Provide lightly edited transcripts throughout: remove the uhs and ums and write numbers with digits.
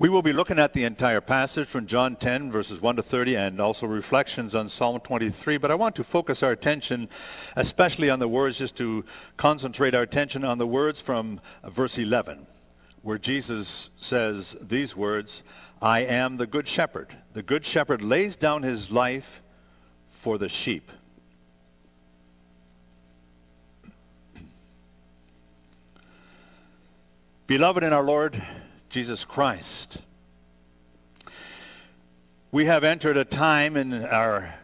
We will be looking at the entire passage from John 10, verses 1 to 30, and also reflections on Psalm 23. But I want to focus our attention especially on the words, just to concentrate our attention on the words from verse 11, where Jesus says these words, I am the good shepherd. The good shepherd lays down his life for the sheep. Beloved in our Lord Jesus Christ, we have entered a time in our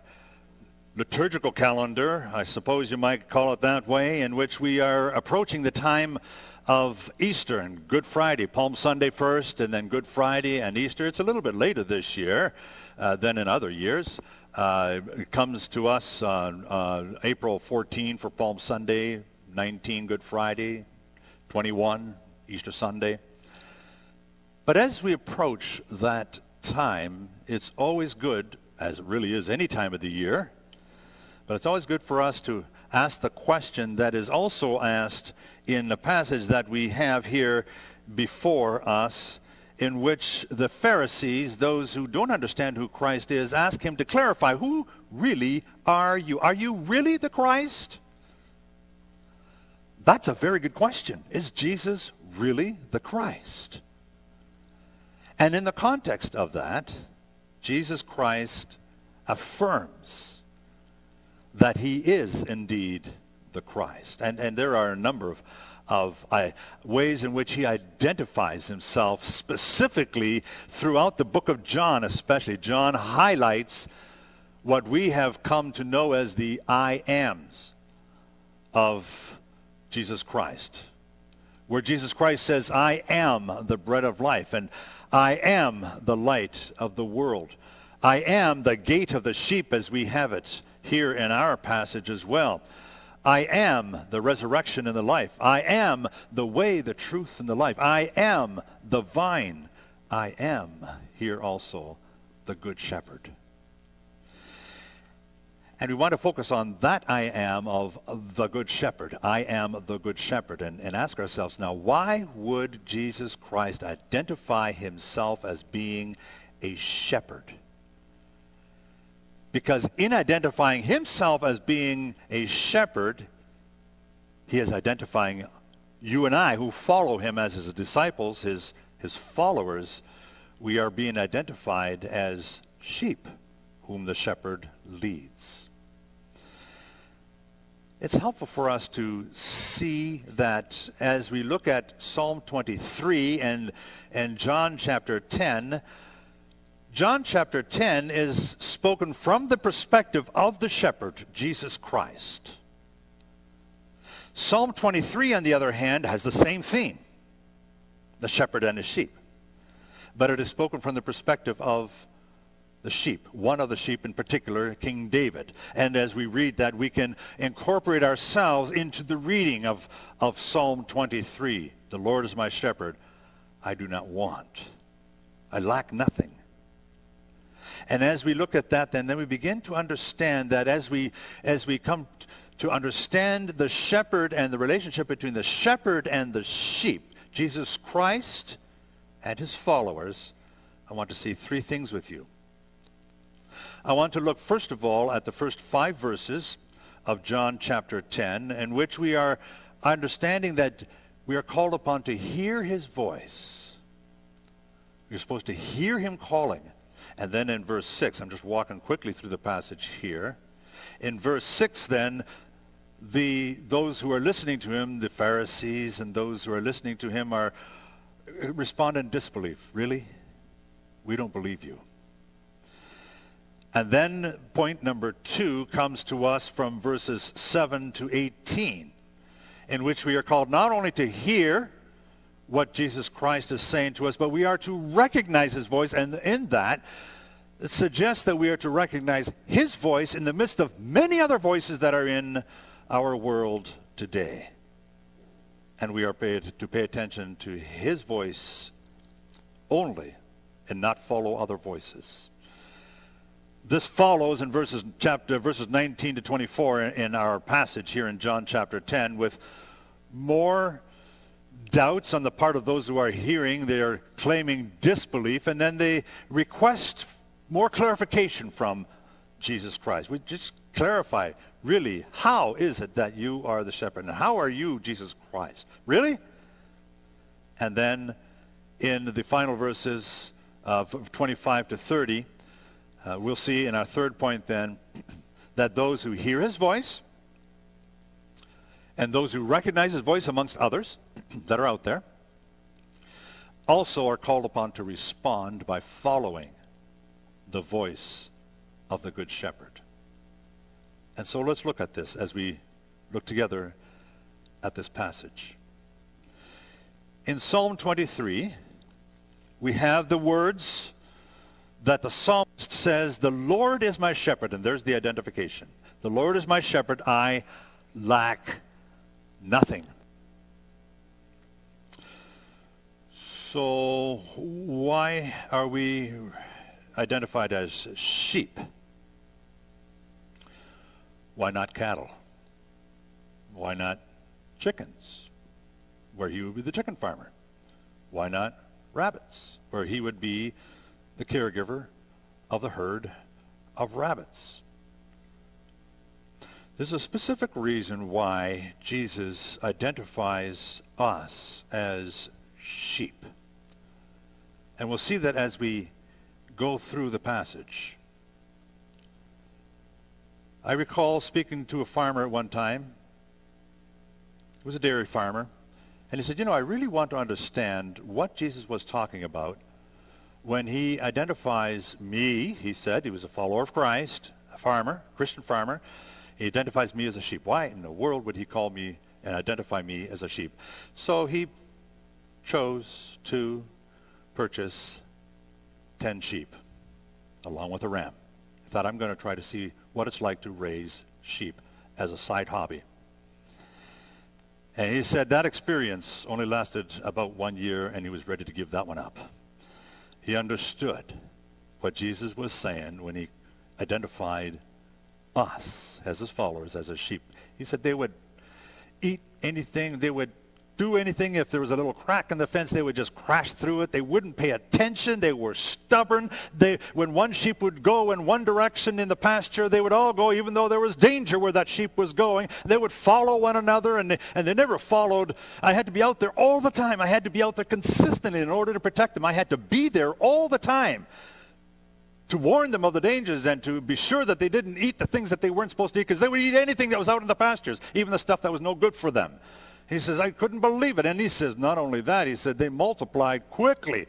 liturgical calendar, I suppose you might call it that way, in which we are approaching the time of Easter and Good Friday, Palm Sunday first, and then Good Friday and Easter. It's a little bit later this year than in other years. It comes to us on April 14 for Palm Sunday, 19 Good Friday, 21 Easter Sunday. But as we approach that time, it's always good, as it really is any time of the year, but it's always good for us to ask the question that is also asked in the passage that we have here before us, in which the Pharisees, those who don't understand who Christ is, ask him to clarify, who really are you? Are you really the Christ? That's a very good question. Is Jesus really the Christ? And in the context of that, Jesus Christ affirms that he is indeed the Christ. And there are a number of ways in which he identifies himself specifically throughout the book of John especially. John highlights what we have come to know as the I ams of Jesus Christ, where Jesus Christ says, I am the bread of life, and I am the light of the world. I am the gate of the sheep, as we have it here in our passage as well. I am the resurrection and the life. I am the way, the truth, and the life. I am the vine. I am here also the good shepherd. And we want to focus on that I am of the good shepherd. I am the good shepherd. And ask ourselves now, why would Jesus Christ identify himself as being a shepherd? Because in identifying himself as being a shepherd, he is identifying you and I who follow him as his disciples, his followers. We are being identified as sheep whom the shepherd leads. It's helpful for us to see that as we look at Psalm 23 and John chapter 10, John chapter 10 is spoken from the perspective of the shepherd, Jesus Christ. Psalm 23, on the other hand, has the same theme, the shepherd and his sheep. But it is spoken from the perspective of the sheep, one of the sheep in particular, King David. And as we read that, we can incorporate ourselves into the reading of Psalm 23. The Lord is my shepherd, I do not want. I lack nothing. And as we look at that, then we begin to understand that as we come to understand the shepherd and the relationship between the shepherd and the sheep, Jesus Christ and his followers, I want to see three things with you. I want to look first of all at the first 5 verses of John chapter 10, in which we are understanding that we are called upon to hear his voice. You're supposed to hear him calling. And then in verse 6, I'm just walking quickly through the passage here. In verse 6 then, those who are listening to him, the Pharisees and those who are listening to him, respond in disbelief. Really? We don't believe you. And then point number 2 comes to us from verses 7 to 18, in which we are called not only to hear what Jesus Christ is saying to us, but we are to recognize his voice. And in that, it suggests that we are to recognize his voice in the midst of many other voices that are in our world today. And we are to pay attention to his voice only and not follow other voices. This follows in verses 19 to 24 in our passage here in John chapter 10 with more doubts on the part of those who are hearing. They're claiming disbelief, and then they request more clarification from Jesus Christ. We just clarify, really, how is it that you are the shepherd? And how are you Jesus Christ? Really? And then in the final verses of 25 to 30, we'll see in our third point then that those who hear his voice and those who recognize his voice amongst others that are out there also are called upon to respond by following the voice of the Good Shepherd. And so let's look at this as we look together at this passage. In Psalm 23, we have the words that the psalmist says, "The Lord is my shepherd," and there's the identification. "The Lord is my shepherd, I lack nothing." So why are we identified as sheep? Why not cattle? Why not chickens, where he would be the chicken farmer? Why not rabbits, where he would be the caregiver of the herd of rabbits? There's a specific reason why Jesus identifies us as sheep. And we'll see that as we go through the passage. I recall speaking to a farmer at one time. He was a dairy farmer. And he said, I really want to understand what Jesus was talking about when he identifies me. He said he was a follower of Christ, a farmer, Christian farmer. He identifies me as a sheep. Why in the world would he call me and identify me as a sheep? So he chose to purchase 10 sheep along with a ram. He thought, I'm going to try to see what it's like to raise sheep as a side hobby. And he said that experience only lasted about 1 year, and he was ready to give that one up. He understood what Jesus was saying when he identified us as his followers, as his sheep. He said they would eat anything, they would do anything. If there was a little crack in the fence, they would just crash through it. They wouldn't pay attention. They were stubborn. When one sheep would go in one direction in the pasture, they would all go, even though there was danger where that sheep was going. They would follow one another, and they never followed. I had to be out there all the time. I had to be out there consistently in order to protect them. I had to be there all the time to warn them of the dangers and to be sure that they didn't eat the things that they weren't supposed to eat, because they would eat anything that was out in the pastures, even the stuff that was no good for them. He says, I couldn't believe it. And he says, not only that, he said, they multiplied quickly.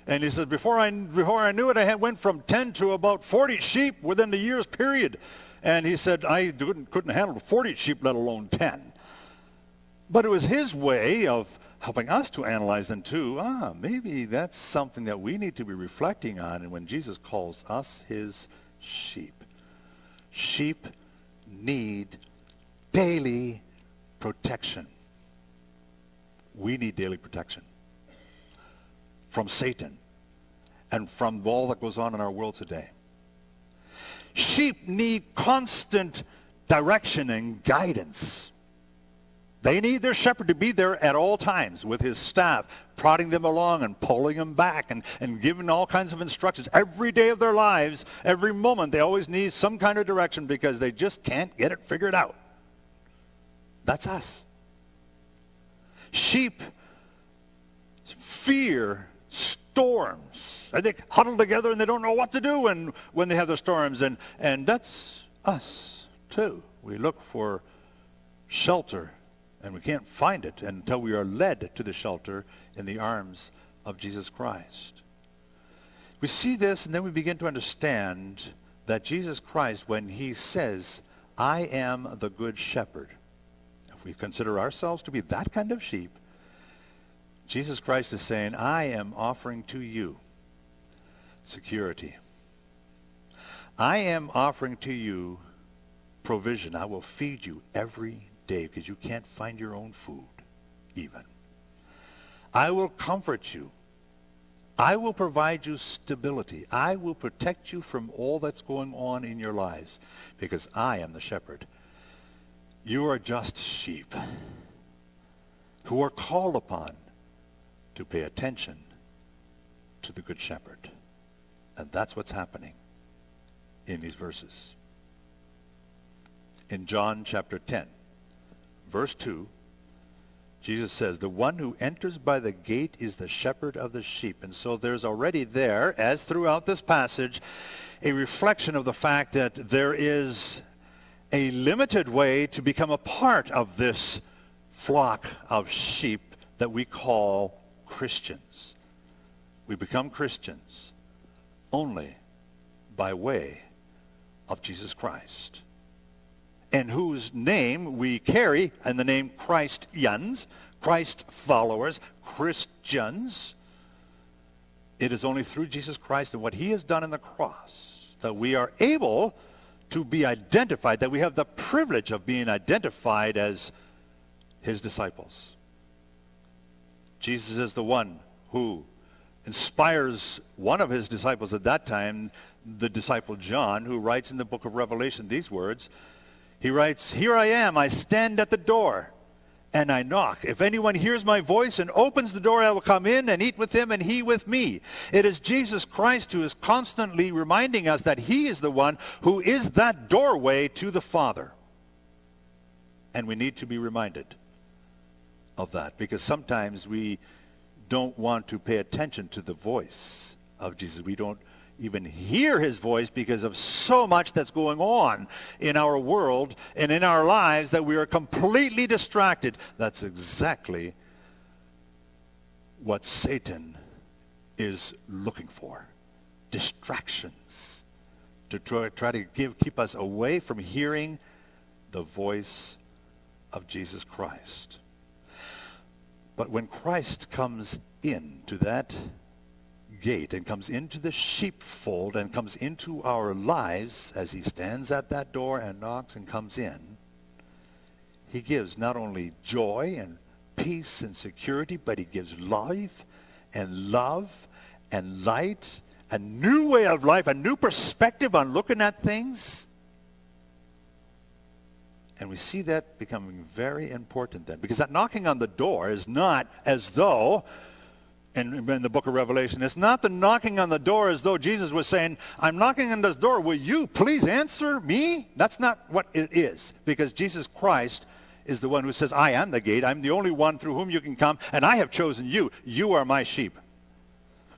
And he says, before I knew it, I went from 10 to about 40 sheep within the year's period. And he said, I couldn't handle 40 sheep, let alone 10. But it was his way of helping us to analyze them too. Maybe that's something that we need to be reflecting on. And when Jesus calls us his sheep, sheep need daily protection. We need daily protection from Satan and from all that goes on in our world today. Sheep need constant direction and guidance. They need their shepherd to be there at all times with his staff, prodding them along and pulling them back and giving all kinds of instructions. Every day of their lives, every moment, they always need some kind of direction because they just can't get it figured out. That's us. Sheep fear storms. And they huddle together and they don't know what to do when they have the storms. And that's us too. We look for shelter and we can't find it until we are led to the shelter in the arms of Jesus Christ. We see this and then we begin to understand that Jesus Christ, when he says, I am the good shepherd, if we consider ourselves to be that kind of sheep, Jesus Christ is saying, I am offering to you security. I am offering to you provision. I will feed you every day because you can't find your own food even. I will comfort you. I will provide you stability. I will protect you from all that's going on in your lives because I am the shepherd. You are just sheep who are called upon to pay attention to the Good Shepherd. And that's what's happening in these verses. In John chapter 10, verse 2, Jesus says, the one who enters by the gate is the shepherd of the sheep. And so there's already there, as throughout this passage, a reflection of the fact that there is a limited way to become a part of this flock of sheep that we call Christians. We become Christians only by way of Jesus Christ, in whose name we carry, and the name Christians, Christ followers, Christians. It is only through Jesus Christ and what he has done on the cross that we are able to be identified, that we have the privilege of being identified as his disciples. Jesus is the one who inspires one of his disciples at that time, the disciple John, who writes in the book of Revelation these words. He writes, here I am, I stand at the door, and I knock. If anyone hears my voice and opens the door, I will come in and eat with him and he with me. It is Jesus Christ who is constantly reminding us that he is the one who is that doorway to the Father. And we need to be reminded of that, because sometimes we don't want to pay attention to the voice of Jesus. We don't even hear his voice because of so much that's going on in our world and in our lives that we are completely distracted. That's exactly what Satan is looking for. Distractions to try to keep us away from hearing the voice of Jesus Christ. But when Christ comes into that gate and comes into the sheepfold and comes into our lives, as he stands at that door and knocks and comes in, he gives not only joy and peace and security, but he gives life and love and light, a new way of life, a new perspective on looking at things. And we see that becoming very important then, because that knocking on the door is not as though, in the book of Revelation, it's not the knocking on the door as though Jesus was saying, I'm knocking on this door, will you please answer me? That's not what it is, because Jesus Christ is the one who says, I am the gate, I'm the only one through whom you can come, and I have chosen you. You are my sheep.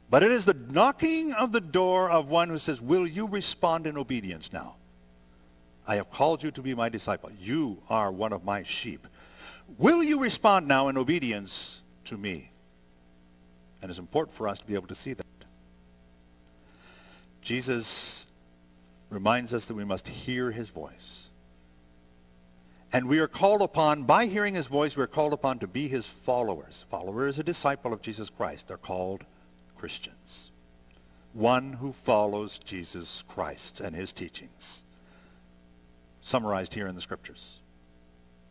But it is the knocking of the door of one who says, will you respond in obedience now? I have called you to be my disciple. You are one of my sheep. Will you respond now in obedience to me? And it's important for us to be able to see that. Jesus reminds us that we must hear his voice. And we are called upon, by hearing his voice, we are called upon to be his followers. Follower is a disciple of Jesus Christ. They're called Christians. One who follows Jesus Christ and his teachings. Summarized here in the scriptures.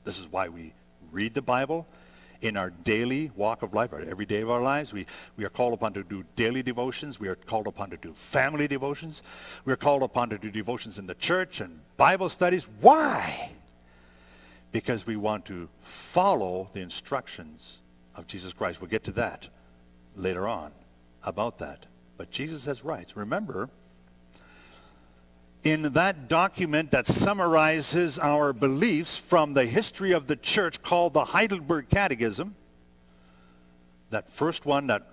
This is why we read the Bible in our daily walk of life, or every day of our lives. We are called upon to do daily devotions. We are called upon to do family devotions. We are called upon to do devotions in the church and Bible studies. Why? Because we want to follow the instructions of Jesus Christ. We'll get to that later on about that. But Jesus has rights. Remember, in that document that summarizes our beliefs from the history of the church called the Heidelberg Catechism, that first one that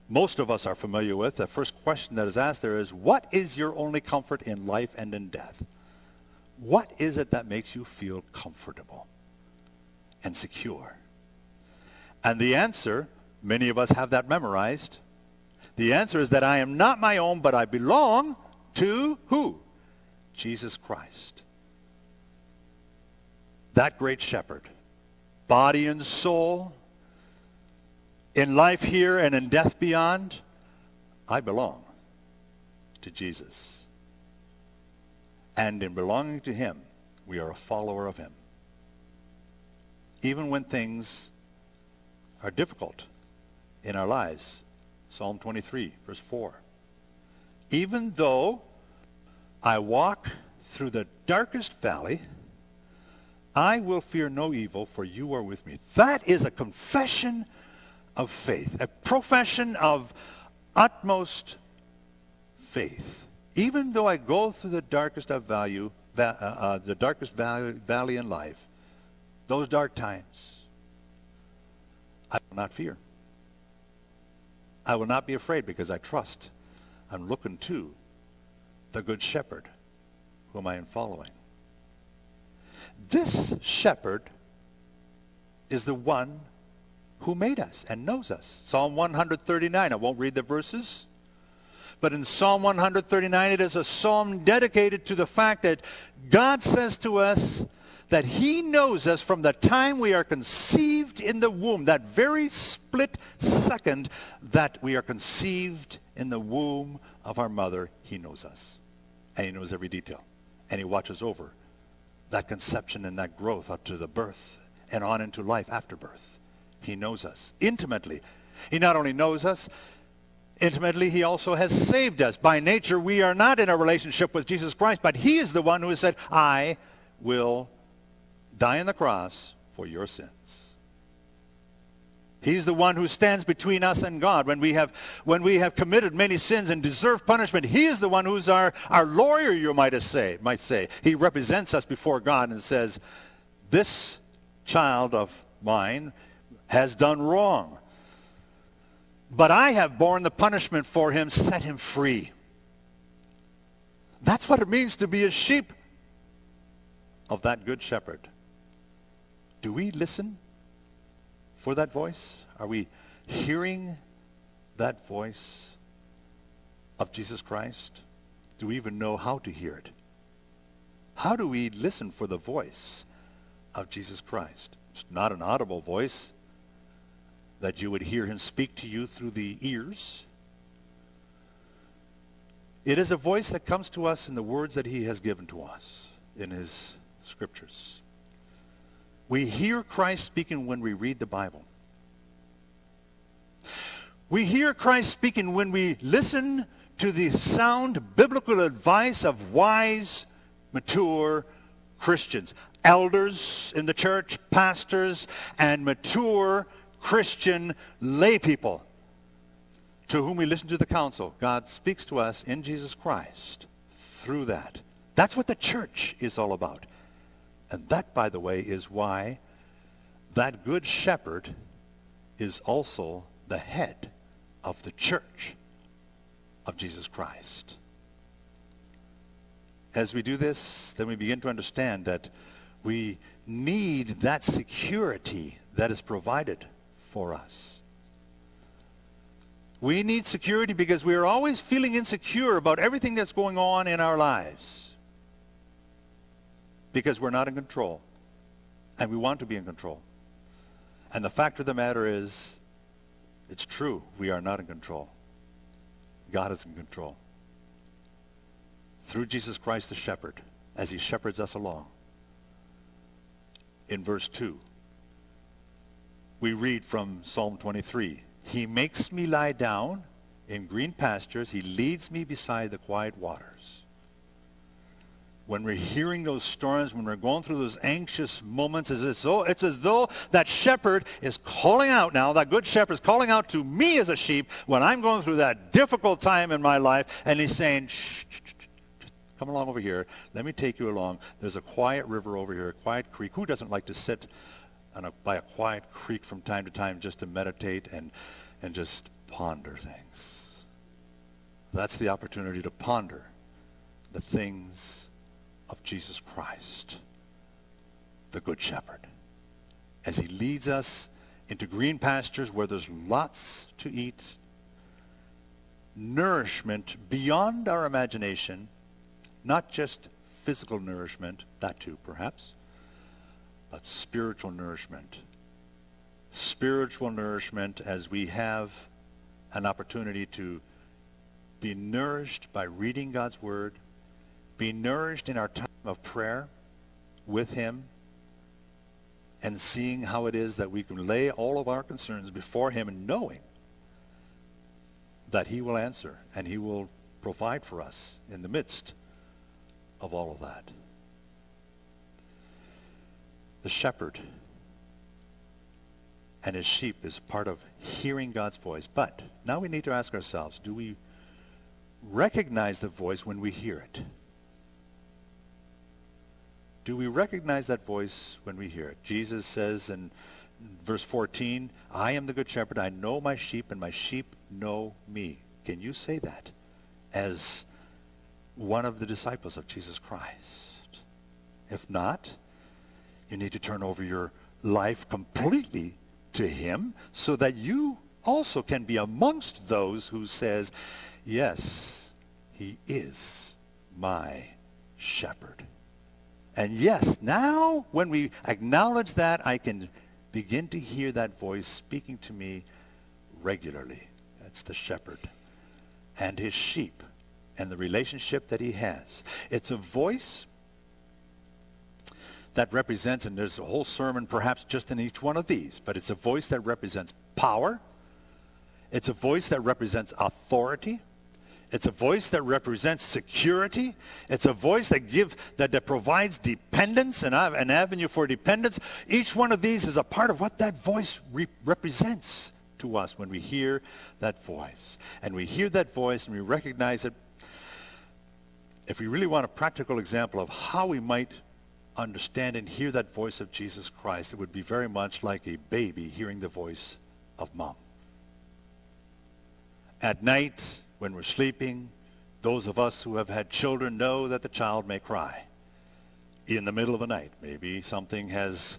most of us are familiar with, the first question that is asked there is, what is your only comfort in life and in death? What is it that makes you feel comfortable and secure? And the answer, many of us have that memorized. The answer is that I am not my own, but I belong to who? Jesus Christ. That great shepherd, body and soul, in life here and in death beyond, I belong to Jesus. And in belonging to him, we are a follower of him. Even when things are difficult in our lives. Psalm 23, verse 4. Even though I walk through the darkest valley, I will fear no evil, for you are with me. That is a confession of faith, a profession of utmost faith. Even though I go through the darkest of valley in life, those dark times, I will not fear. I will not be afraid because I trust. I'm looking to the good shepherd whom I am following. This shepherd is the one who made us and knows us. Psalm 139, I won't read the verses, but in Psalm 139 it is a psalm dedicated to the fact that God says to us that he knows us from the time we are conceived in the womb, that very split second that we are conceived in the womb of our mother, he knows us. And he knows every detail. And he watches over that conception and that growth up to the birth and on into life after birth. He knows us intimately. He not only knows us intimately, he also has saved us. By nature, we are not in a relationship with Jesus Christ, but he is the one who has said, I will die on the cross for your sins. He's the one who stands between us and God. When we have committed many sins and deserve punishment, he is the one who's our lawyer, you might say. He represents us before God and says, this child of mine has done wrong, but I have borne the punishment for him, set him free. That's what it means to be a sheep of that good shepherd. Do we listen for that voice? Are we hearing that voice of Jesus Christ? Do we even know how to hear it? How do we listen for the voice of Jesus Christ? It's not an audible voice that you would hear him speak to you through the ears. It is a voice that comes to us in the words that he has given to us in his scriptures. We hear Christ speaking when we read the Bible. We hear Christ speaking when we listen to the sound biblical advice of wise, mature Christians, elders in the church, pastors, and mature Christian lay people to whom we listen to the counsel. God speaks to us in Jesus Christ through that. That's what the church is all about. And that, by the way, is why that good shepherd is also the head of the church of Jesus Christ. As we do this, then we begin to understand that we need that security that is provided for us. We need security because we are always feeling insecure about everything that's going on in our lives, because we're not in control, and we want to be in control. And the fact of the matter is, it's true, we are not in control. God is in control. Through Jesus Christ the shepherd, as he shepherds us along. In verse 2, we read from Psalm 23, he makes me lie down in green pastures. He leads me beside the quiet waters. When we're hearing those storms, when we're going through those anxious moments, it's as though that shepherd is calling out now, that good shepherd is calling out to me as a sheep when I'm going through that difficult time in my life, and he's saying, shh, come along over here. Let me take you along. There's a quiet river over here, a quiet creek. Who doesn't like to sit by a quiet creek from time to time just to meditate and just ponder things? That's the opportunity to ponder the things of Jesus Christ, the Good Shepherd, as he leads us into green pastures where there's lots to eat, nourishment beyond our imagination, not just physical nourishment, that too perhaps, but spiritual nourishment. Spiritual nourishment as we have an opportunity to be nourished by reading God's Word, be nourished in our time of prayer with him, and seeing how it is that we can lay all of our concerns before him, and knowing that he will answer and he will provide for us in the midst of all of that. the shepherd and his sheep is part of hearing God's voice. But now we need to ask ourselves, do we recognize the voice when we hear it? Do we recognize that voice when we hear it? Jesus says in verse 14, I am the good shepherd. I know my sheep, and my sheep know me. Can you say that as one of the disciples of Jesus Christ? If not, you need to turn over your life completely to him so that you also can be amongst those who says, yes, he is my shepherd. And yes, now when we acknowledge that, I can begin to hear that voice speaking to me regularly. That's the shepherd and his sheep and the relationship that he has. It's a voice that represents, and there's a whole sermon perhaps just in each one of these, but it's a voice that represents power. It's a voice that represents authority. It's a voice that represents security. It's a voice that provides dependence and an avenue for dependence. Each one of these is a part of what that voice represents to us when we hear that voice. And we hear that voice and we recognize it. If we really want a practical example of how we might understand and hear that voice of Jesus Christ, it would be very much like a baby hearing the voice of mom. At night, when we're sleeping, those of us who have had children know that the child may cry in the middle of the night. Maybe something has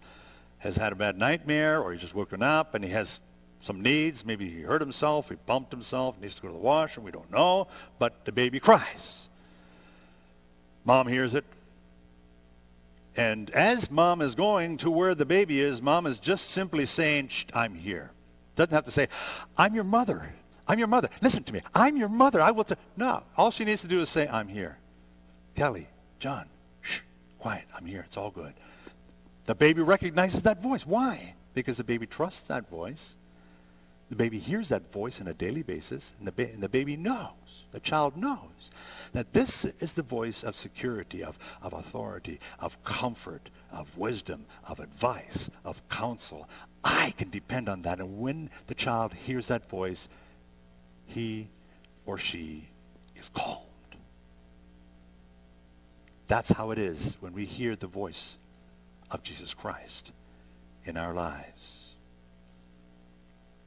had a bad nightmare, or he's just woken up and he has some needs. Maybe he hurt himself, he bumped himself, needs to go to the washroom, we don't know, but the baby cries. Mom hears it. And as mom is going to where the baby is, mom is just simply saying, shh, I'm here. Doesn't have to say, I'm your mother. I'm your mother. Listen to me. I'm your mother. I will No. All she needs to do is say, I'm here. Kelly, John, shh, quiet. I'm here. It's all good. The baby recognizes that voice. Why? Because the baby trusts that voice. The baby hears that voice on a daily basis, and the baby knows, the child knows, that this is the voice of security, of authority, of comfort, of wisdom, of advice, of counsel. I can depend on that. And when the child hears that voice, he or she is calmed. That's how it is when we hear the voice of Jesus Christ in our lives.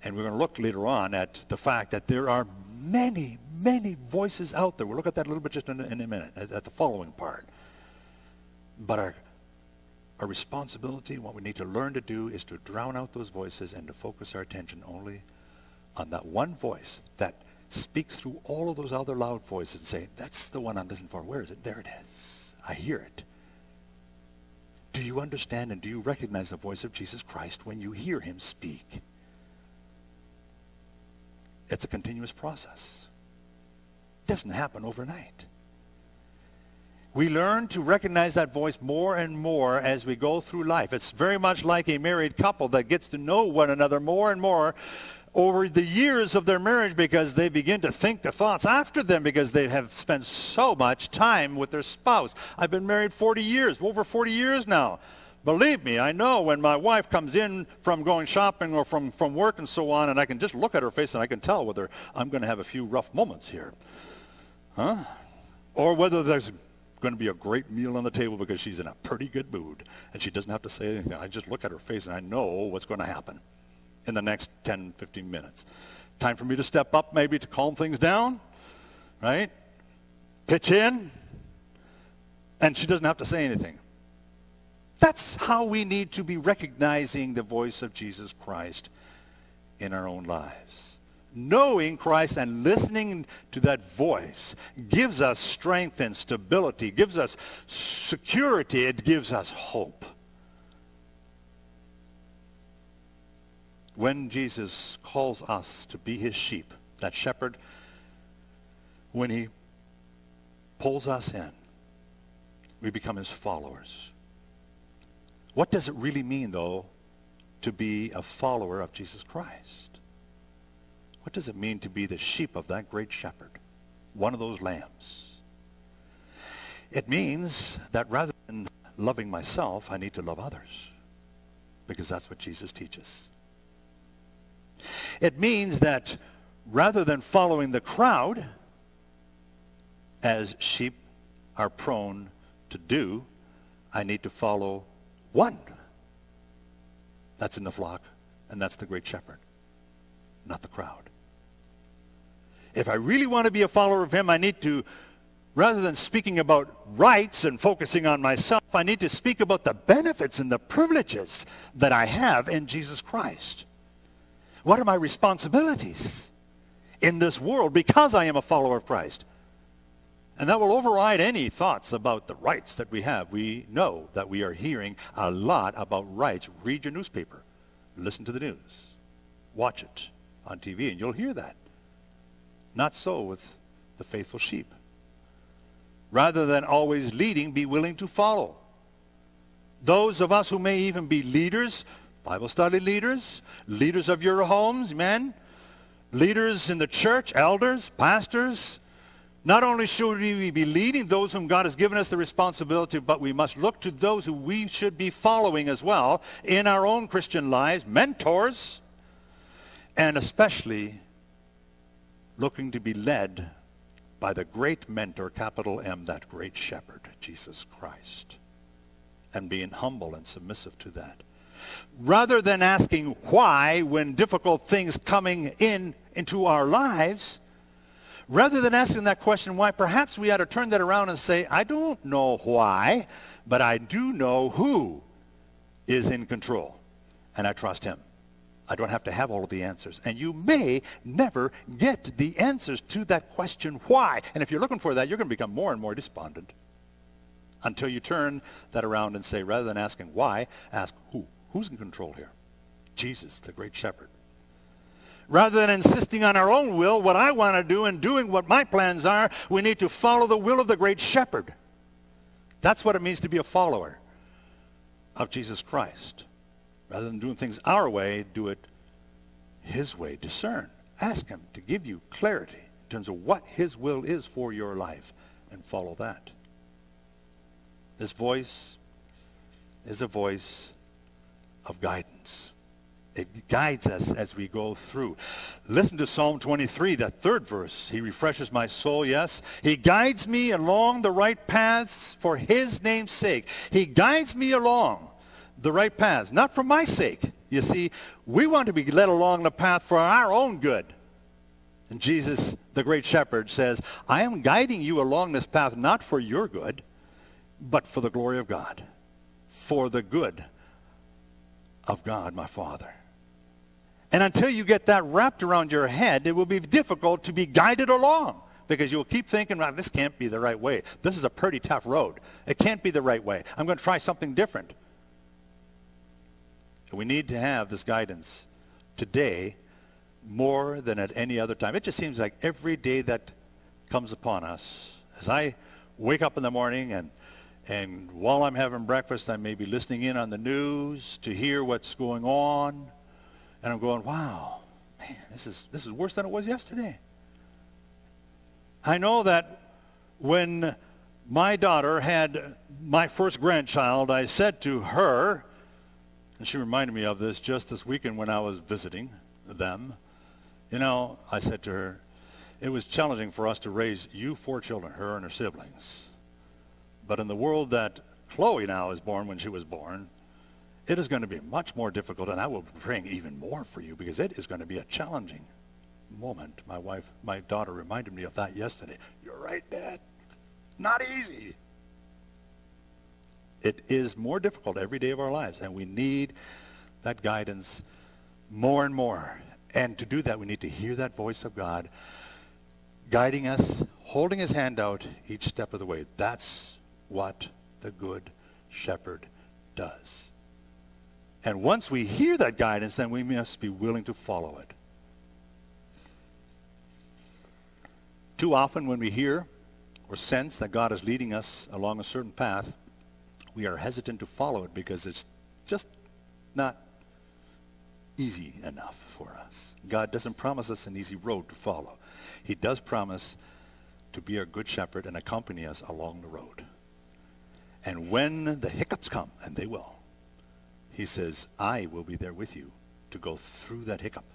And we're going to look later on at the fact that there are many, many voices out there. We'll look at that a little bit just in a minute, at the following part. But our responsibility, what we need to learn to do, is to drown out those voices and to focus our attention only on that one voice that speaks through all of those other loud voices and say, that's the one I'm listening for. Where is it? There it is. I hear it. Do you understand and do you recognize the voice of Jesus Christ when you hear him speak? It's a continuous process. It doesn't happen overnight. We learn to recognize that voice more and more as we go through life. It's very much like a married couple that gets to know one another more and more over the years of their marriage, because they begin to think the thoughts after them because they have spent so much time with their spouse. I've been married 40 years, over 40 years now. Believe me, I know when my wife comes in from going shopping or from work and so on, and I can just look at her face and I can tell whether I'm going to have a few rough moments here. Or whether there's going to be a great meal on the table because she's in a pretty good mood and she doesn't have to say anything. I just look at her face and I know what's going to happen in the next 10, 15 minutes. Time for me to step up, maybe to calm things down, right? Pitch in, and she doesn't have to say anything. That's how we need to be recognizing the voice of Jesus Christ in our own lives. Knowing Christ and listening to that voice gives us strength and stability, gives us security, it gives us hope. When Jesus calls us to be his sheep, that shepherd, when he pulls us in, we become his followers. What does it really mean, though, to be a follower of Jesus Christ? What does it mean to be the sheep of that great shepherd, one of those lambs? It means that rather than loving myself, I need to love others. because that's what Jesus teaches. It means that rather than following the crowd, as sheep are prone to do, I need to follow one that's in the flock, and that's the great shepherd, not the crowd. If I really want to be a follower of him, I need to, rather than speaking about rights and focusing on myself, I need to speak about the benefits and the privileges that I have in Jesus Christ. What are my responsibilities in this world because I am a follower of Christ? And that will override any thoughts about the rights that we have. We know that we are hearing a lot about rights. Read your newspaper. Listen to the news. Watch it on TV, and you'll hear that. Not so with the faithful sheep. Rather than always leading, be willing to follow. Those of us who may even be leaders, Bible study leaders, leaders of your homes, men, leaders in the church, elders, pastors, not only should we be leading those whom God has given us the responsibility, but we must look to those who we should be following as well in our own Christian lives, mentors, and especially looking to be led by the great mentor, capital M, that great shepherd, Jesus Christ, and being humble and submissive to that. Rather than asking why when difficult things coming into our lives, rather than asking that question why, perhaps we ought to turn that around and say, I don't know why, but I do know who is in control, and I trust him. I don't have to have all of the answers. And you may never get the answers to that question, why? And if you're looking for that, you're going to become more and more despondent until you turn that around and say, rather than asking why, ask who. Who's in control here? Jesus, the great shepherd. Rather than insisting on our own will, what I want to do, and doing what my plans are, we need to follow the will of the great shepherd. That's what it means to be a follower of Jesus Christ. Rather than doing things our way, do it his way. Discern. Ask him to give you clarity in terms of what his will is for your life, and follow that. This voice is a voice of guidance. It guides us as we go through. Listen to Psalm 23, that third verse. He refreshes my soul, yes. He guides me along the right paths for his name's sake. He guides me along the right paths, not for my sake. You see, we want to be led along the path for our own good. And Jesus, the great shepherd, says, I am guiding you along this path not for your good, but for the glory of God, for the good of God, my Father. And until you get that wrapped around your head, it will be difficult to be guided along, because you'll keep thinking, well, this can't be the right way. This is a pretty tough road. It can't be the right way. I'm going to try something different. We need to have this guidance today more than at any other time. It just seems like every day that comes upon us, as I wake up in the morning and while I'm having breakfast, I may be listening in on the news to hear what's going on, and I'm going, wow, man, this is worse than it was yesterday. I know that when my daughter had my first grandchild, I said to her, and she reminded me of this just this weekend when I was visiting them. You know, I said to her, it was challenging for us to raise you 4 children, her and her siblings. But in the world that Chloe now is born, when she was born, it is going to be much more difficult, and I will be praying even more for you, because it is going to be a challenging moment. My daughter reminded me of that yesterday. You're right, Dad. Not easy. It is more difficult every day of our lives, and we need that guidance more and more. And to do that, we need to hear that voice of God guiding us, holding his hand out each step of the way. That's what the good shepherd does. And once we hear that guidance, then we must be willing to follow it. Too often when we hear or sense that God is leading us along a certain path, we are hesitant to follow it because it's just not easy enough for us. God doesn't promise us an easy road to follow. He does promise to be our good shepherd and accompany us along the road. And when the hiccups come, and they will, he says, I will be there with you to go through that hiccup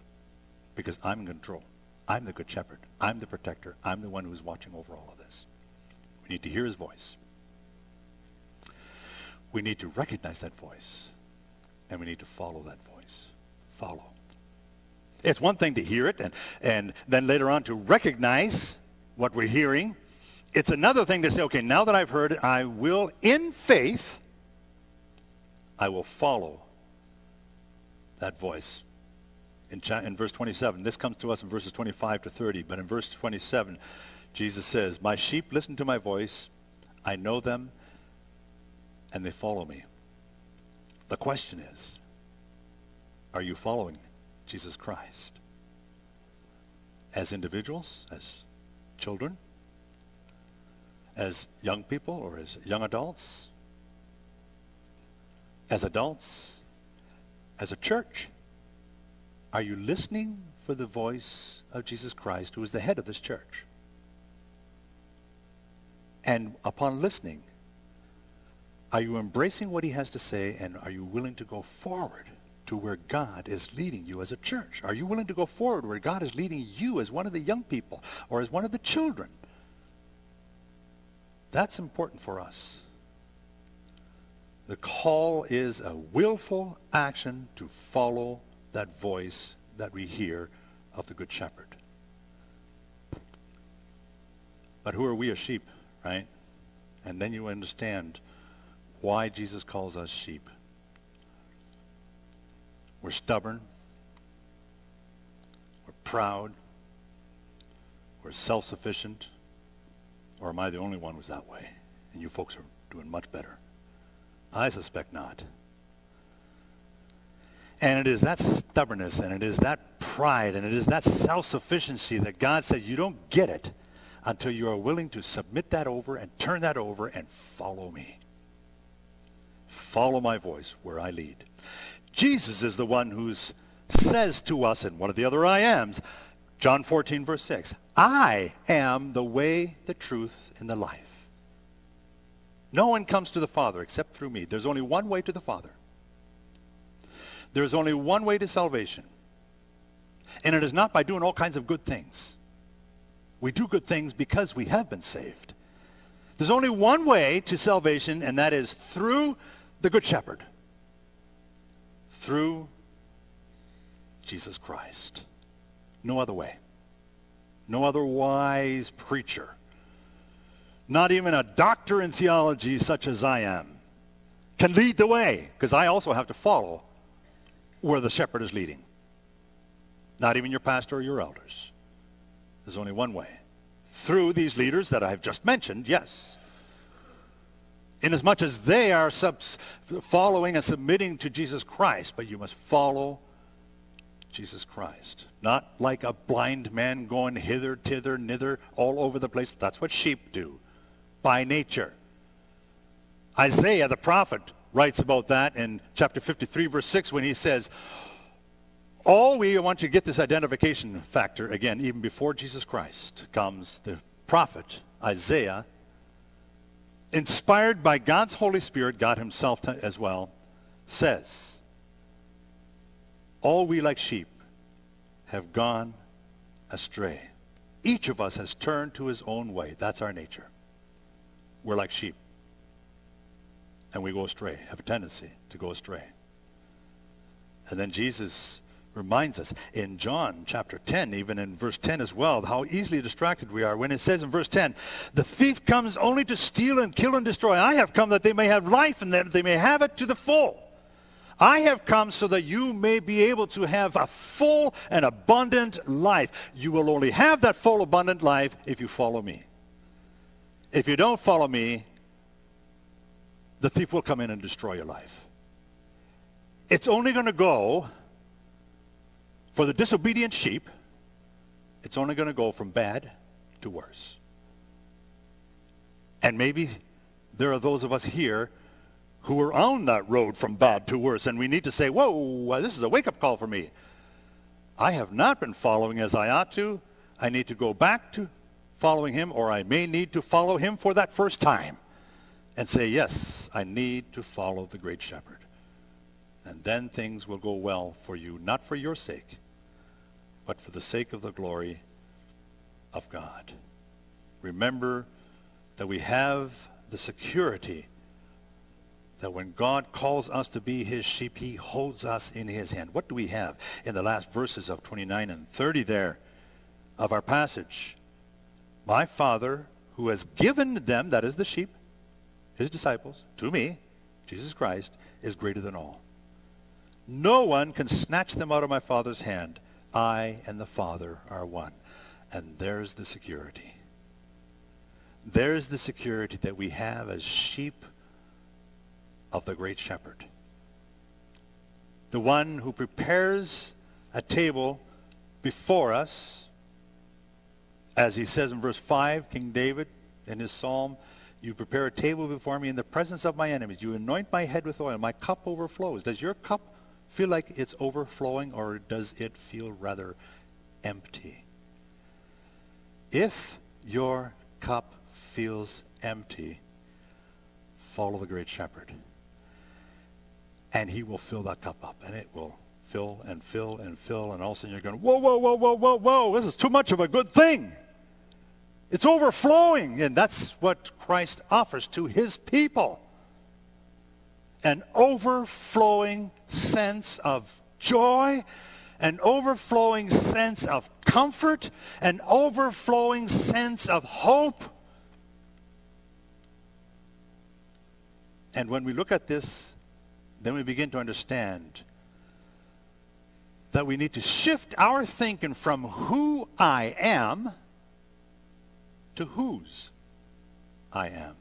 because I'm in control. I'm the good shepherd. I'm the protector. I'm the one who's watching over all of this. We need to hear his voice. We need to recognize that voice, and we need to follow that voice. Follow. It's one thing to hear it and then later on to recognize what we're hearing. It's another thing to say, okay, now that I've heard it, I will, in faith, I will follow that voice. In verse 27, this comes to us in verses 25 to 30, but in verse 27, Jesus says, my sheep listen to my voice, I know them, and they follow me. The question is, are you following Jesus Christ? As individuals, as children, as young people or as young adults, as adults, as a church? Are you listening for the voice of Jesus Christ, who is the head of this church? And upon listening, are you embracing what he has to say, and are you willing to go forward to where God is leading you as a church? Are you willing to go forward where God is leading you as one of the young people or as one of the children? That's important for us. The call is a willful action to follow that voice that we hear of the Good Shepherd. But who are we as sheep, right? And then you understand why Jesus calls us sheep. We're stubborn. We're proud. We're self-sufficient. Or am I the only one who's that way? And you folks are doing much better. I suspect not. And it is that stubbornness, and it is that pride, and it is that self-sufficiency that God says you don't get it until you are willing to submit that over and turn that over and follow me. Follow my voice where I lead. Jesus is the one who says to us in one of the other I ams, John 14, verse 6, I am the way, the truth, and the life. No one comes to the Father except through me. There's only one way to the Father. There's only one way to salvation. And it is not by doing all kinds of good things. We do good things because we have been saved. There's only one way to salvation, and that is through the Good Shepherd. Through Jesus Christ. No other way. No other wise preacher. Not even a doctor in theology such as I am can lead the way, because I also have to follow where the shepherd is leading. Not even your pastor or your elders. There's only one way. Through these leaders that I have just mentioned, yes. Inasmuch as they are following and submitting to Jesus Christ, but you must follow Jesus Christ. Not like a blind man going hither, thither, nither, all over the place. That's what sheep do by nature. Isaiah the prophet writes about that in chapter 53, verse 6, when he says, I want you to get this identification factor again, even before Jesus Christ comes, the prophet Isaiah, inspired by God's Holy Spirit, God himself as well, says, all we like sheep have gone astray. Each of us has turned to his own way. That's our nature. We're like sheep. And we go astray, have a tendency to go astray. And then Jesus reminds us in John chapter 10, even in verse 10 as well, how easily distracted we are when it says in verse 10, the thief comes only to steal and kill and destroy. I have come that they may have life and that they may have it to the full. I have come so that you may be able to have a full and abundant life. You will only have that full, abundant life if you follow me. If you don't follow me, the thief will come in and destroy your life. It's only going to go, for the disobedient sheep, it's only going to go from bad to worse. And maybe there are those of us here who are on that road from bad to worse, and we need to say, whoa, this is a wake-up call for me. I have not been following as I ought to. I need to go back to following him, or I may need to follow him for that first time and say, yes, I need to follow the great shepherd. And then things will go well for you, not for your sake, but for the sake of the glory of God. Remember that we have the security that when God calls us to be his sheep, he holds us in his hand. What do we have in the last verses of 29 and 30 there of our passage? My Father, who has given them, that is the sheep, his disciples, to me, Jesus Christ, is greater than all. No one can snatch them out of my Father's hand. I and the Father are one. And there's the security. There's the security that we have as sheep of the great shepherd. The one who prepares a table before us, as he says in verse 5, King David in his psalm, you prepare a table before me in the presence of my enemies. You anoint my head with oil. My cup overflows. Does your cup feel like it's overflowing, or does it feel rather empty? If your cup feels empty, follow the great shepherd. And he will fill that cup up, and it will fill and fill and fill, and all of a sudden you're going, whoa, whoa, whoa, whoa, whoa, whoa, this is too much of a good thing. It's overflowing, and that's what Christ offers to his people. An overflowing sense of joy, an overflowing sense of comfort, an overflowing sense of hope. And when we look at this, then we begin to understand that we need to shift our thinking from who I am to whose I am.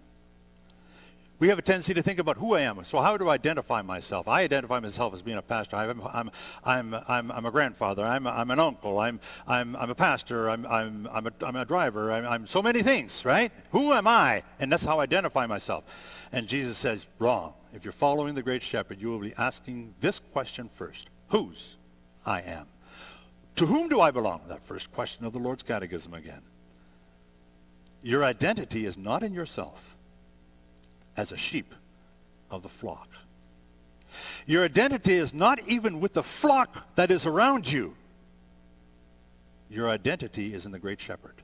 We have a tendency to think about who I am. So how do I identify myself? I identify myself as being a pastor. I'm a grandfather. I'm an uncle. I'm a pastor. I'm a driver. I'm so many things, right? Who am I? And that's how I identify myself. And Jesus says, wrong. If you're following the great shepherd, you will be asking this question first: whose I am. To whom do I belong? That first question of the Lord's Catechism again. Your identity is not in yourself as a sheep of the flock. Your identity is not even with the flock that is around you. Your identity is in the great shepherd.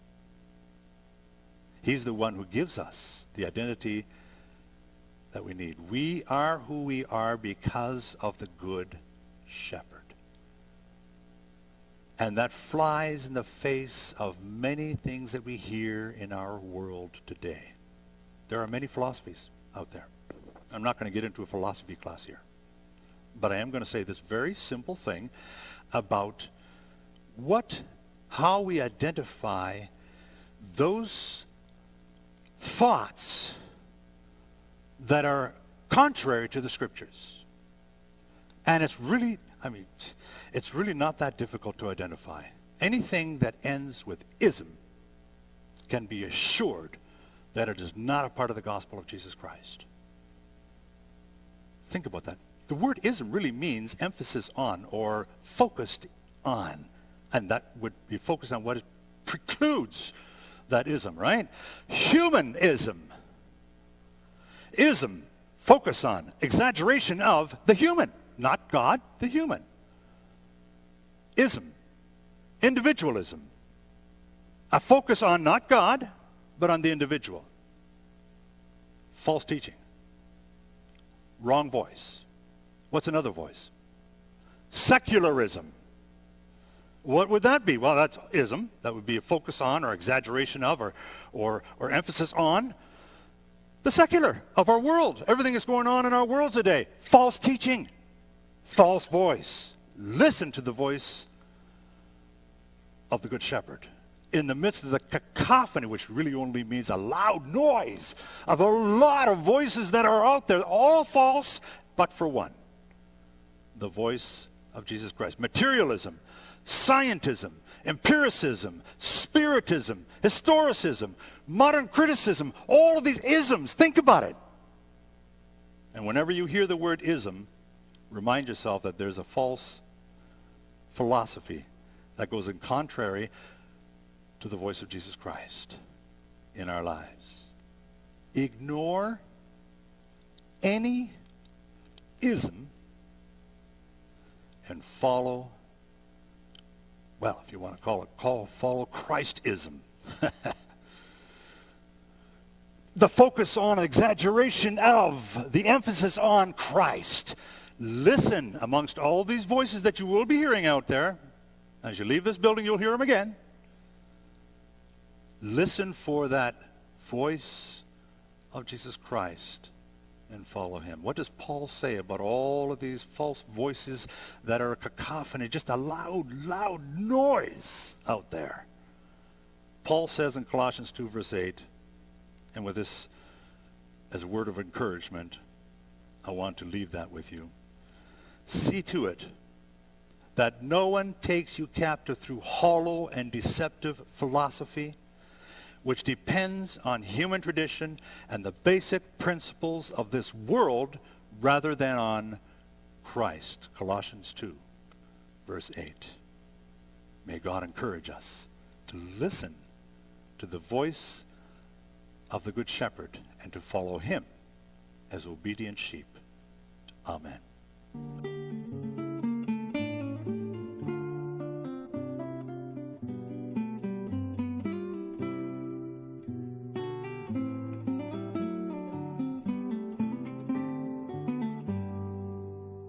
He's the one who gives us the identity that we need. We are who we are because of the good shepherd. And that flies in the face of many things that we hear in our world today. There are many philosophies out there. I'm not going to get into a philosophy class here. But I am going to say this very simple thing about how we identify those thoughts that are contrary to the scriptures. And it's really not that difficult to identify. Anything that ends with ism can be assured that it is not a part of the gospel of Jesus Christ. Think about that. The word ism really means emphasis on or focused on. And that would be focused on what it precludes that ism, right? Humanism. Ism, focus on, exaggeration of the human. Not God, the human. Ism, individualism. A focus on not God, but on the individual. False teaching. Wrong voice. What's another voice? Secularism. What would that be? Well, that's ism. That would be a focus on or exaggeration of or emphasis on the secular of our world. Everything that's going on in our world today. False teaching. False voice. Listen to the voice of the Good Shepherd. In the midst of the cacophony, which really only means a loud noise of a lot of voices that are out there, all false, but for one. The voice of Jesus Christ. Materialism, scientism, empiricism, spiritism, historicism, modern criticism, all of these isms. Think about it. And whenever you hear the word ism, remind yourself that there's a false philosophy that goes in contrary to the voice of Jesus Christ in our lives. Ignore any ism and follow, well, if you want to call it, follow Christism. The focus on exaggeration of, the emphasis on Christ. Listen amongst all these voices that you will be hearing out there. As you leave this building, you'll hear them again. Listen for that voice of Jesus Christ and follow him. What does Paul say about all of these false voices that are a cacophony, just a loud noise out there? Paul says in Colossians 2, verse 8, and with this as a word of encouragement, I want to leave that with you. See to it that no one takes you captive through hollow and deceptive philosophy, which depends on human tradition and the basic principles of this world rather than on Christ. Colossians 2, verse 8. May God encourage us to listen to the voice of the Good Shepherd and to follow him as obedient sheep.